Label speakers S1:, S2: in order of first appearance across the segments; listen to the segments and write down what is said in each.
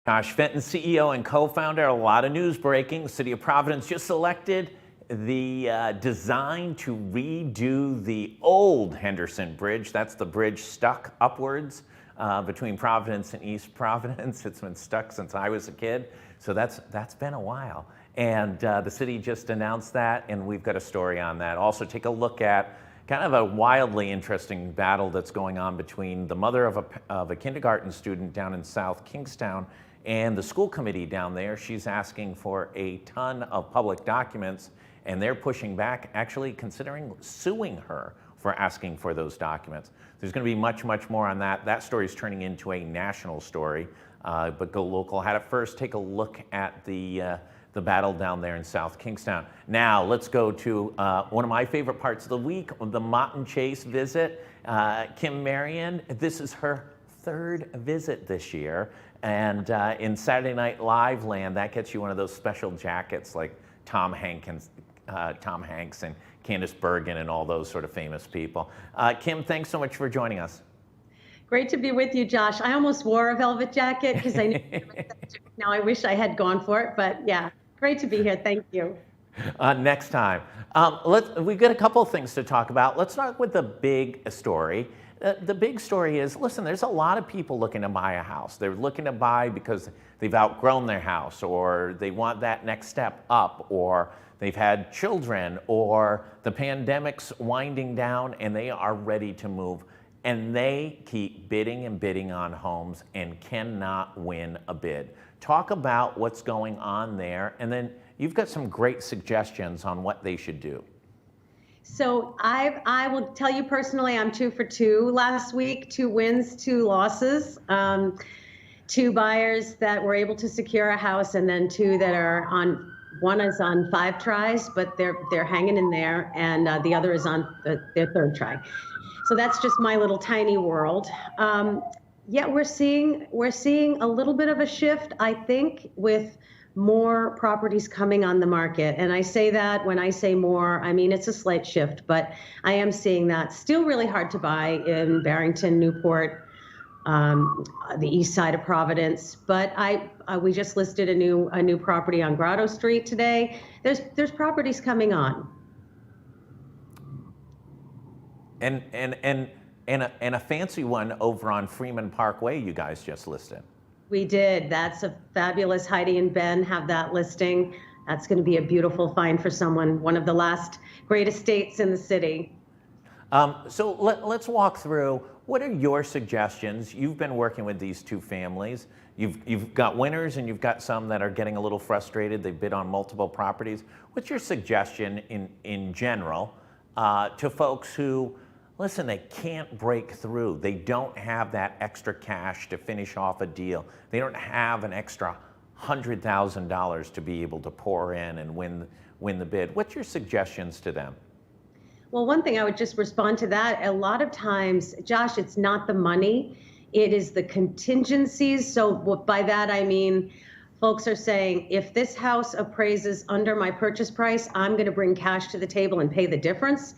S1: Josh Fenton, CEO and co-founder. A lot of news breaking. The City of Providence just selected the design to redo the old Henderson Bridge. That's the bridge stuck upwards between Providence and East Providence. It's been stuck since I was a kid, so that's been a while. And the city just announced that, and we've got a story on that. Also, take a look at kind of a wildly interesting battle that's going on between the mother of a kindergarten student down in South Kingstown and the school committee down there. She's asking for a ton of public documents, and they're pushing back, actually considering suing her for asking for those documents. There's going to be much, much more on that. That story is turning into a national story, but Go Local had it first. Take a look at the battle down there in South Kingstown. Now, let's go to one of my favorite parts of the week, the Mott and Chase visit. Kim Marion, this is her third visit this year. And in Saturday Night Live land, that gets you one of those special jackets like Tom Hanks and Candice Bergen and all those sort of famous people. Kim, thanks so much for joining us.
S2: Great to be with you, Josh. I almost wore a velvet jacket because I knew now I wish I had gone for it, but yeah, great to be here. Thank you.
S1: Next time. We've got a couple of things to talk about. Let's start with the big story. The big story is, listen, there's a lot of people looking to buy a house. They're looking to buy because they've outgrown their house, or they want that next step up, or they've had children, or the pandemic's winding down and they are ready to move. And they keep bidding and bidding on homes and cannot win a bid. Talk about what's going on there, and then you've got some great suggestions on what they should do.
S2: So I will tell you personally, I'm 2 for 2 last week, 2 wins, 2 losses, 2 buyers that were able to secure a house, and then 2 that are on, one is on 5 tries, but they're hanging in there, and the other is on their 3rd try. So that's just my little tiny world. Yeah, we're seeing a little bit of a shift, I think, with more properties coming on the market. And I say that when I say more, I mean, it's a slight shift, but I am seeing that. Still really hard to buy in Barrington, Newport, the east side of Providence. But we just listed a new property on Grotto Street today. There's properties coming on.
S1: And a fancy one over on Freeman Parkway you guys just listed.
S2: We did. That's a fabulous. Heidi and Ben have that listing. That's going to be a beautiful find for someone, one of the last great estates in the city.
S1: So let's walk through, what are your suggestions? You've been working with these 2 families. You've got winners and you've got some that are getting a little frustrated. They've bid on multiple properties. What's your suggestion in general to folks who, listen, they can't break through. They don't have that extra cash to finish off a deal. They don't have an extra $100,000 to be able to pour in and win the bid. What's your suggestions to them?
S2: Well, one thing I would just respond to that, a lot of times, Josh, it's not the money, it is the contingencies. So by that I mean, folks are saying, if this house appraises under my purchase price, I'm going to bring cash to the table and pay the difference.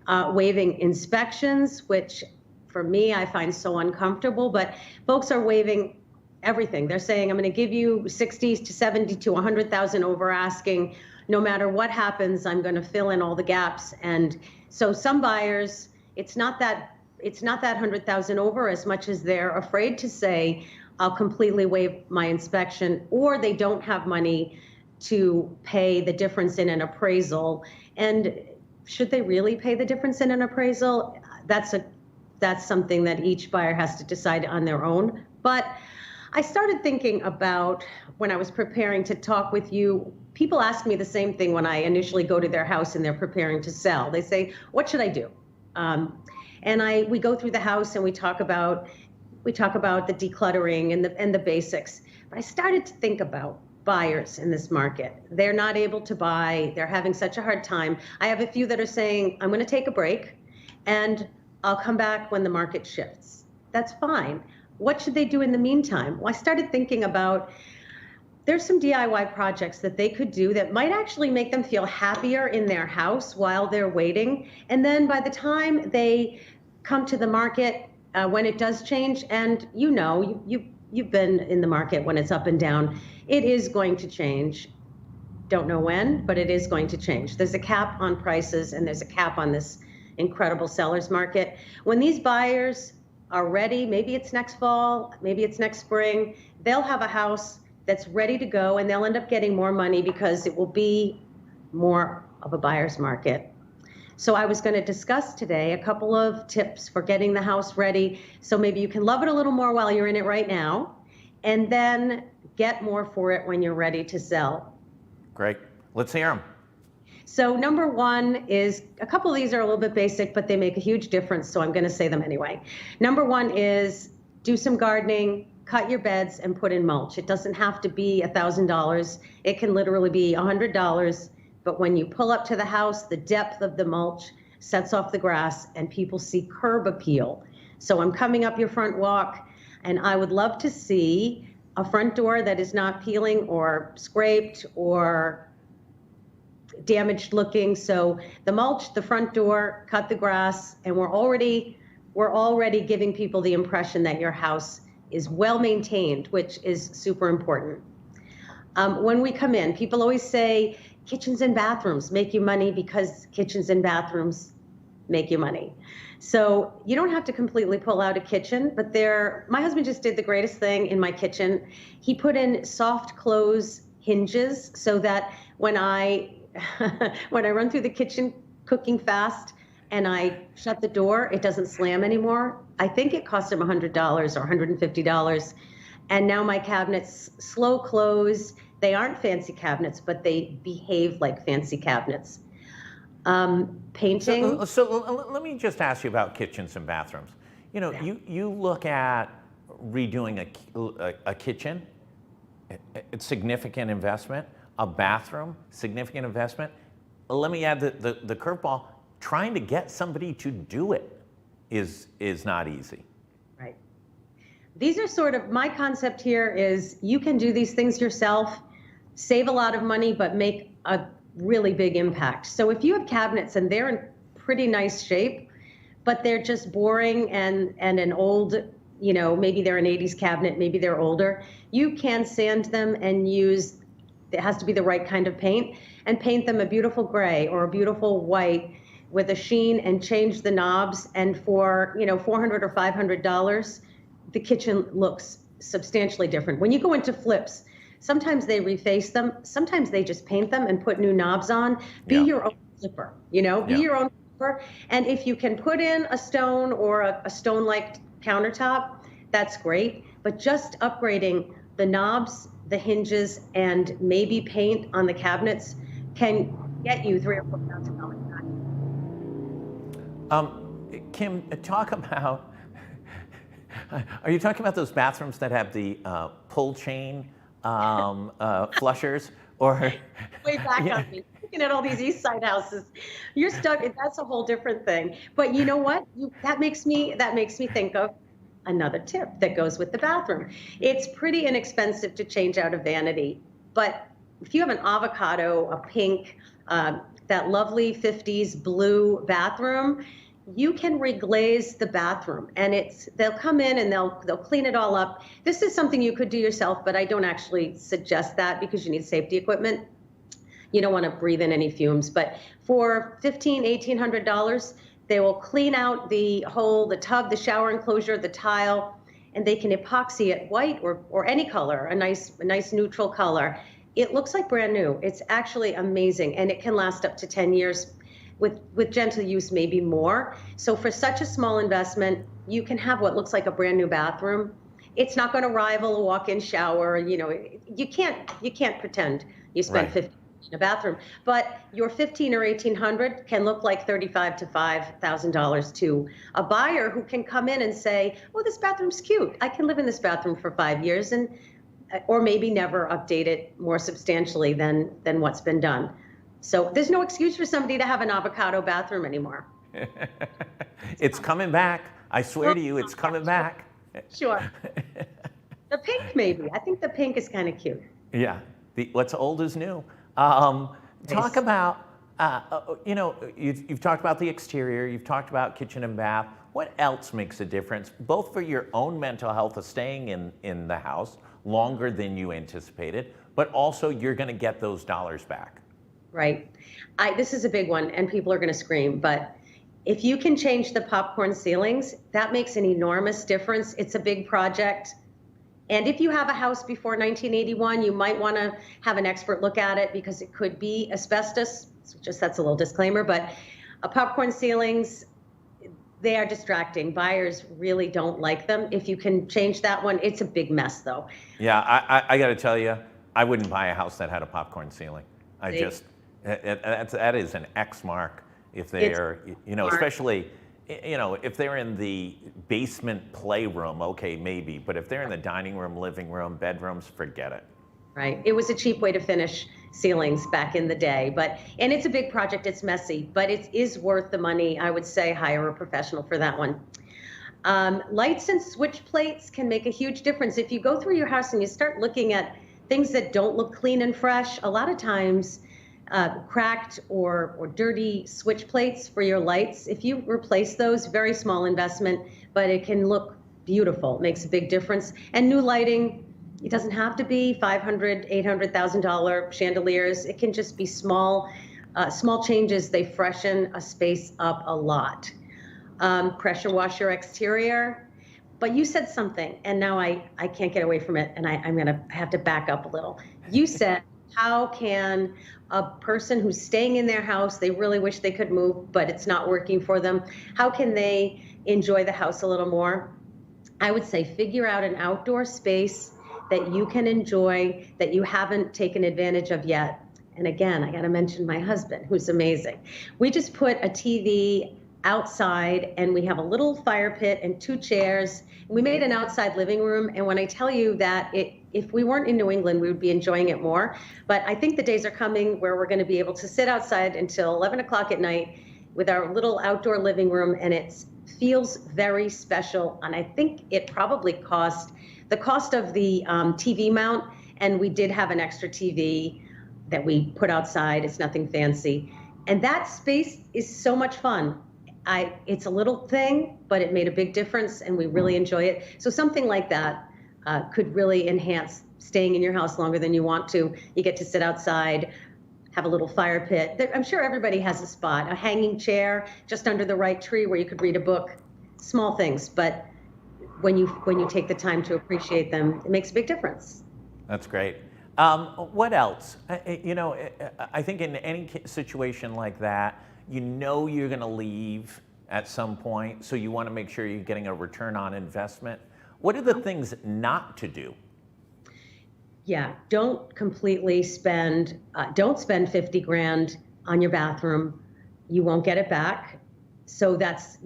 S2: Waiving inspections, which for me, I find so uncomfortable, but folks are waiving everything. They're saying, I'm going to give you 60 to 70 to 100,000 over asking. No matter what happens, I'm going to fill in all the gaps. And so some buyers, it's not that 100,000 over as much as they're afraid to say, I'll completely waive my inspection, or they don't have money to pay the difference in an appraisal. And should they really pay the difference in an appraisal? That's something that each buyer has to decide on their own. But I started thinking about, when I was preparing to talk with you, people ask me the same thing when I initially go to their house and they're preparing to sell. They say, what should I do? And we go through the house and we talk about the decluttering and the basics. But I started to think about buyers in this market. They're not able to buy. They're having such a hard time. I have a few that are saying, I'm going to take a break and I'll come back when the market shifts. That's fine. What should they do in the meantime? Well, I started thinking about, there's some DIY projects that they could do that might actually make them feel happier in their house while they're waiting. And then by the time they come to the market, when it does change, and you you've been in the market when it's up and down. It is going to change. Don't know when, but it is going to change. There's a cap on prices and there's a cap on this incredible seller's market. When these buyers are ready, maybe it's next fall, maybe it's next spring, they'll have a house that's ready to go and they'll end up getting more money because it will be more of a buyer's market. So I was going to discuss today a couple of tips for getting the house ready. So maybe you can love it a little more while you're in it right now, and then get more for it when you're ready to sell.
S1: Great. Let's hear them.
S2: So number one is, a couple of these are a little bit basic, but they make a huge difference. So I'm going to say them anyway. Number one is do some gardening, cut your beds and put in mulch. It doesn't have to be $1,000. It can literally be $100. But when you pull up to the house, the depth of the mulch sets off the grass and people see curb appeal. So I'm coming up your front walk and I would love to see a front door that is not peeling or scraped or damaged looking. So the mulch, the front door, cut the grass, and we're already giving people the impression that your house is well maintained, which is super important. When we come in, people always say kitchens and bathrooms make you money because kitchens and bathrooms make you money. So you don't have to completely pull out a kitchen, but my husband just did the greatest thing in my kitchen. He put in soft close hinges so that when I run through the kitchen cooking fast and I shut the door, it doesn't slam anymore. I think it cost him $100 or $150. And now my cabinets slow close. They aren't fancy cabinets, but they behave like fancy cabinets. Painting.
S1: So let me just ask you about kitchens and bathrooms. You know,
S2: Yeah.
S1: you look at redoing a kitchen, it's significant investment. A bathroom, significant investment. Let me add the curveball. Trying to get somebody to do it is not easy.
S2: Right. These are sort of, my concept here is you can do these things yourself, save a lot of money, but make a really big impact. So if you have cabinets and they're in pretty nice shape, but they're just boring and an old, you know, maybe they're an 80s cabinet, maybe they're older, you can sand them and use, it has to be the right kind of paint, and paint them a beautiful gray or a beautiful white with a sheen and change the knobs. And for, you know, $400 or $500, the kitchen looks substantially different. When you go into flips, sometimes they reface them, sometimes they just paint them and put new knobs on. Be your own flipper, you know, be your own flipper. And if you can put in a stone or a stone-like countertop, that's great. But just upgrading the knobs, the hinges, and maybe paint on the cabinets can get you $3,000 or $4,000 back.
S1: Kim, talk about, are you talking about those bathrooms that have the pull chain flushers? Or
S2: Way back on me, looking at all these East Side houses. You're stuck, that's a whole different thing. But you know what? That makes me think of another tip that goes with the bathroom. It's pretty inexpensive to change out a vanity, but if you have an avocado, a pink, that lovely 50s blue bathroom, you can reglaze the bathroom, and they'll come in and they'll clean it all up. This is something you could do yourself, but I don't actually suggest that because you need safety equipment. You don't want to breathe in any fumes, but for $1,500, $1,800, they will clean out the tub, the shower enclosure, the tile, and they can epoxy it white or any color, a nice neutral color. It looks like brand new. It's actually amazing, and it can last up to 10 years. With gentle use, maybe more. So for such a small investment, you can have what looks like a brand new bathroom. It's not going to rival a walk-in shower. You know, you can't pretend you spent $50 in a bathroom, but your $1,500 or $1,800 can look like $35,000 to $5,000 to a buyer who can come in and say, "Oh, this bathroom's cute. I can live in this bathroom for 5 years," or maybe never update it more substantially than what's been done. So there's no excuse for somebody to have an avocado bathroom anymore.
S1: It's coming back. I swear to you, it's coming back.
S2: Sure. The pink, maybe. I think the pink is kind of cute.
S1: Yeah. What's old is new. Talk about You've talked about the exterior, you've talked about kitchen and bath. What else makes a difference, both for your own mental health of staying in the house longer than you anticipated, but also you're going to get those dollars back?
S2: Right. This is a big one, and people are going to scream, but if you can change the popcorn ceilings, that makes an enormous difference. It's a big project. And if you have a house before 1981, you might want to have an expert look at it because it could be asbestos. So just that's a little disclaimer, but popcorn ceilings, they are distracting. Buyers really don't like them. If you can change that one, it's a big mess though.
S1: Yeah, I got to tell you, I wouldn't buy a house that had a popcorn ceiling. That is an X mark if they are, especially, if they're in the basement playroom, okay, maybe. But if they're in the dining room, living room, bedrooms, forget it.
S2: Right. It was a cheap way to finish ceilings back in the day, and it's a big project. It's messy, but it is worth the money. I would say hire a professional for that one. Lights and switch plates can make a huge difference. If you go through your house and you start looking at things that don't look clean and fresh, a lot of times cracked or dirty switch plates for your lights, if you replace those, very small investment, but it can look beautiful. It makes a big difference. And new lighting, it doesn't have to be $500,000, $800,000 chandeliers. It can just be small changes. They freshen a space up a lot. Pressure wash your exterior. But you said something, and now I can't get away from it, and I have to back up a little. You said, how can a person who's staying in their house, they really wish they could move, but it's not working for them, how can they enjoy the house a little more? I would say figure out an outdoor space that you can enjoy, that you haven't taken advantage of yet. And again, I got to mention my husband, who's amazing. We just put a TV outside, and we have a little fire pit and 2 chairs. We made an outside living room, and when I tell you that if we weren't in New England, we would be enjoying it more. But I think the days are coming where we're going to be able to sit outside until 11 o'clock at night with our little outdoor living room, and it feels very special. And I think it probably cost the cost of the TV mount, and we did have an extra TV that we put outside. It's nothing fancy. And that space is so much fun. It's a little thing, but it made a big difference, and we really enjoy it. So something like that could really enhance staying in your house longer than you want to. You get to sit outside, have a little fire pit. I'm sure everybody has a spot, a hanging chair just under the right tree where you could read a book. Small things, but when you take the time to appreciate them, it makes a big difference.
S1: That's great. What else? I think in any situation like that, you're going to leave at some point, so you want to make sure you're getting a return on investment. What are the things not to do?
S2: Yeah, don't spend 50 grand on your bathroom. You won't get it back. So that's,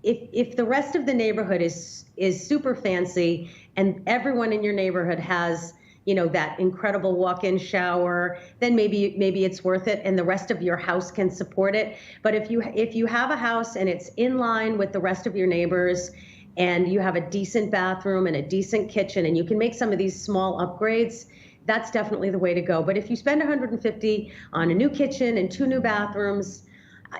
S2: if the rest of the neighborhood is super fancy and everyone in your neighborhood has, that incredible walk-in shower, then maybe it's worth it and the rest of your house can support it. But if you have a house and it's in line with the rest of your neighbors and you have a decent bathroom and a decent kitchen and you can make some of these small upgrades, that's definitely the way to go. But if you spend $150 on a new kitchen and 2 new bathrooms,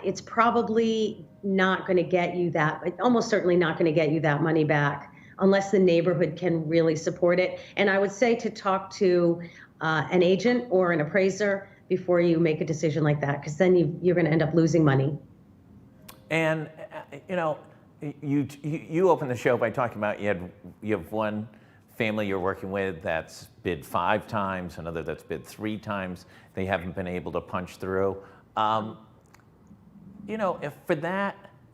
S2: it's probably not going to get you almost certainly not going to get you that money back unless the neighborhood can really support it. And I would say to talk to an agent or an appraiser before you make a decision like that, because then you're going to end up losing money.
S1: And you opened the show by talking about you have one family you're working with that's bid 5 times, another that's bid 3 times. They haven't been able to punch through. If for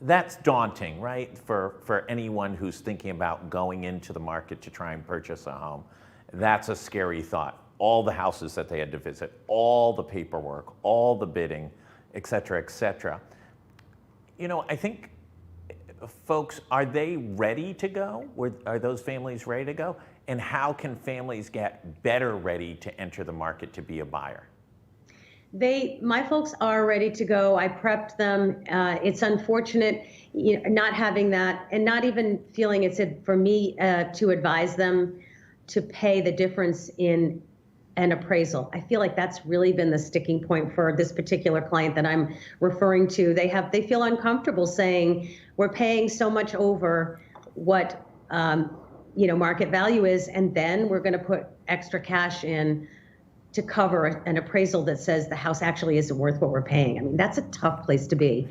S1: that's daunting, right? For anyone who's thinking about going into the market to try and purchase a home, that's a scary thought. All the houses that they had to visit, all the paperwork, all the bidding, et cetera, et cetera. I think folks, are they ready to go? Are those families ready to go? And how can families get better ready to enter the market to be a buyer?
S2: My folks are ready to go. I prepped them. It's unfortunate, not having that and not even feeling it's for me to advise them to pay the difference in an appraisal. I feel like that's really been the sticking point for this particular client that I'm referring to. They feel uncomfortable saying we're paying so much over what market value is, and then we're going to put extra cash in to cover an appraisal that says the house actually isn't worth what we're paying. I mean, that's a tough place to be.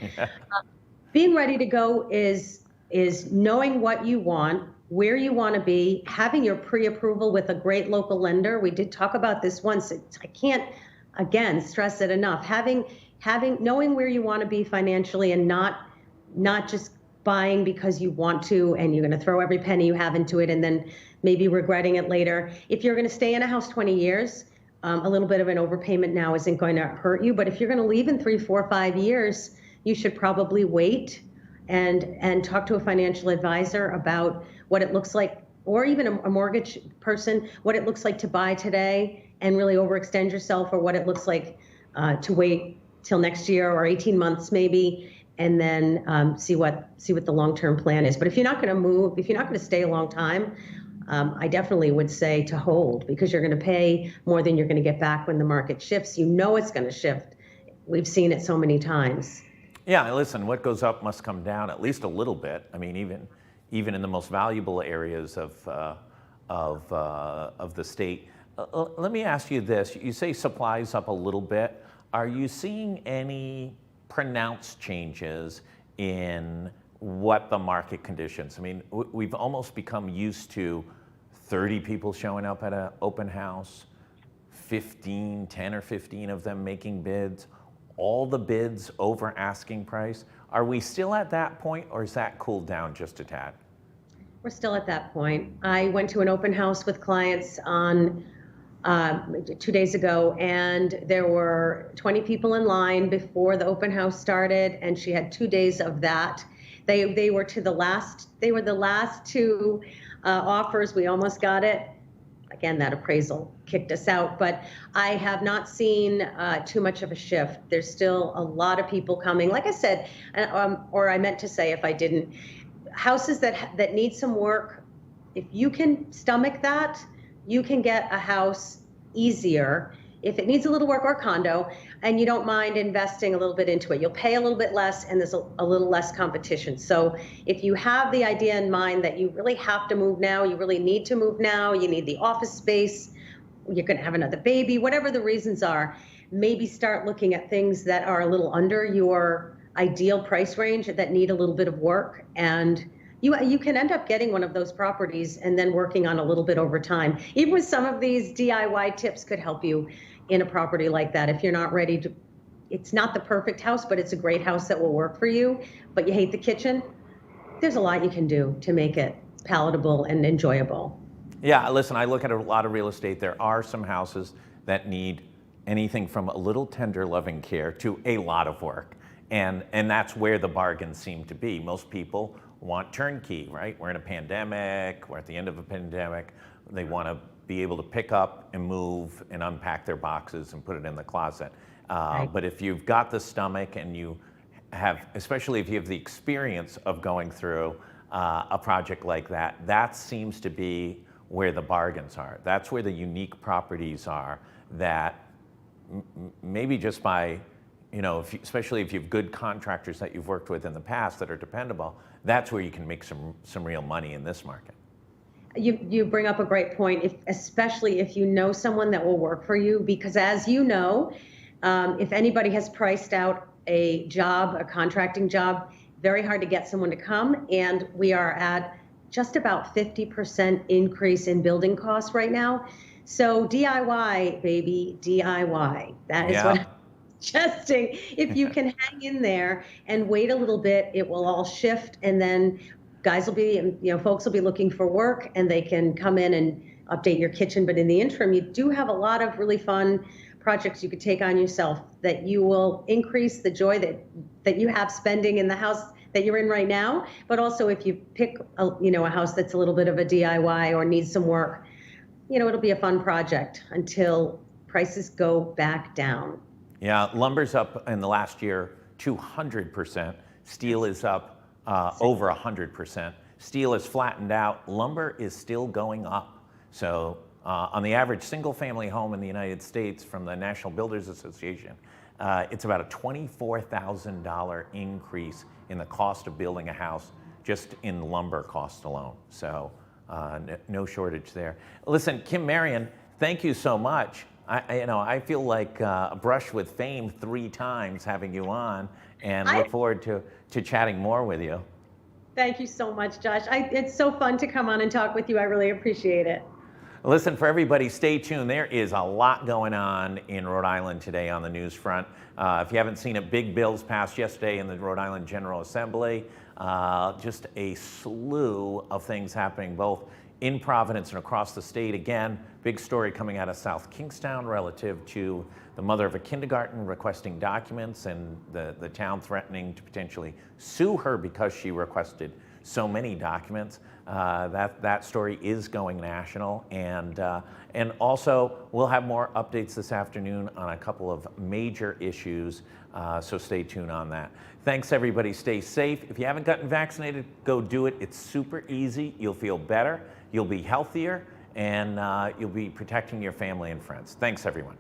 S2: Being ready to go is knowing what you want, where you want to be, having your pre-approval with a great local lender. We did talk about this once. I can't, again, stress it enough. Knowing where you want to be financially, and not just buying because you want to and you're going to throw every penny you have into it and then maybe regretting it later. If you're going to stay in a house 20 years, a little bit of an overpayment now isn't going to hurt you. But if you're going to leave in 3, 4, 5 years, you should probably wait and talk to a financial advisor about what it looks like, or even a mortgage person, what it looks like to buy today and really overextend yourself, or what it looks like to wait till next year or 18 months maybe, and then see what the long-term plan is. But if you're not going to move, if you're not going to stay a long time, I definitely would say to hold, because you're going to pay more than you're going to get back when the market shifts. You know it's going to shift. We've seen it so many times.
S1: Yeah, listen, what goes up must come down at least a little bit. I mean, even in the most valuable areas of the state. Let me ask you this. You say supply's up a little bit. Are you seeing any pronounced changes in what the market conditions? I mean, we've almost become used to 30 people showing up at an open house, 10 or 15 of them making bids, all the bids over asking price. Are we still at that point, or is that cooled down just a tad?
S2: We're still at that point. I went to an open house with clients on 2 days ago, and there were 20 people in line before the open house started, and she had 2 days of that. They were the last two offers. We almost got it. Again, that appraisal kicked us out, but I have not seen too much of a shift. There's still a lot of people coming. Like I said, or I meant to say if I didn't, houses that need some work, if you can stomach that, you can get a house easier if it needs a little work, or condo, and you don't mind investing a little bit into it. You'll pay a little bit less, and there's a little less competition. So if you have the idea in mind that you really have to move now, you really need to move now, you need the office space, you're going to have another baby, whatever the reasons are, maybe start looking at things that are a little under your ideal price range that need a little bit of work. And you can end up getting one of those properties and then working on a little bit over time. Even with some of these DIY tips could help you in a property like that. If you're not ready to, it's not the perfect house, but it's a great house that will work for you, but you hate the kitchen, there's a lot you can do to make it palatable and enjoyable.
S1: Yeah, listen, I look at a lot of real estate. There are some houses that need anything from a little tender loving care to a lot of work. And that's where the bargains seem to be. Most people want turnkey, right? We're in a pandemic, we're at the end of a pandemic. They want to be able to pick up and move and unpack their boxes and put it in the closet.
S2: Right.
S1: But if you've got the stomach and you have, especially if you have the experience of going through a project like that, that seems to be where the bargains are. That's where the unique properties are that maybe just by, especially if you have good contractors that you've worked with in the past that are dependable, that's where you can make some real money in this market.
S2: You bring up a great point, especially if you know someone that will work for you, because as you know, if anybody has priced out a job, a contracting job, very hard to get someone to come. And we are at just about 50% increase in building costs right now. So DIY, baby, DIY. That is what I'm suggesting. If you can hang in there and wait a little bit, it will all shift, and then folks will be looking for work, and they can come in and update your kitchen. But in the interim, you do have a lot of really fun projects you could take on yourself that you will increase the joy that you have spending in the house that you're in right now. But also if you pick a house that's a little bit of a DIY or needs some work, it'll be a fun project until prices go back down. Yeah,
S1: lumber's up in the last year 200%. Steel is up over 100%. Steel is flattened out. Lumber is still going up. So On the average single-family home in the United States from the National Builders Association, it's about a $24,000 increase in the cost of building a house just in lumber cost alone. So no shortage there. Listen, Kim, Marion, thank you so much. I feel like a brush with fame 3 times having you on, and look forward to chatting more with you.
S2: Thank you so much, Josh. It's so fun to come on and talk with you. I really appreciate it.
S1: Listen, for everybody, stay tuned. There is a lot going on in Rhode Island today on the news front. If you haven't seen it, big bills passed yesterday in the Rhode Island General Assembly. Just a slew of things happening both in Providence and across the state. Again, big story coming out of South Kingstown relative to the mother of a kindergarten requesting documents and the town threatening to potentially sue her because she requested so many documents. That story is going national, and also we'll have more updates this afternoon on a couple of major issues, so stay tuned on that. Thanks everybody, stay safe. If you haven't gotten vaccinated, go do it. It's super easy. You'll feel better, you'll be healthier, and you'll be protecting your family and friends. Thanks everyone.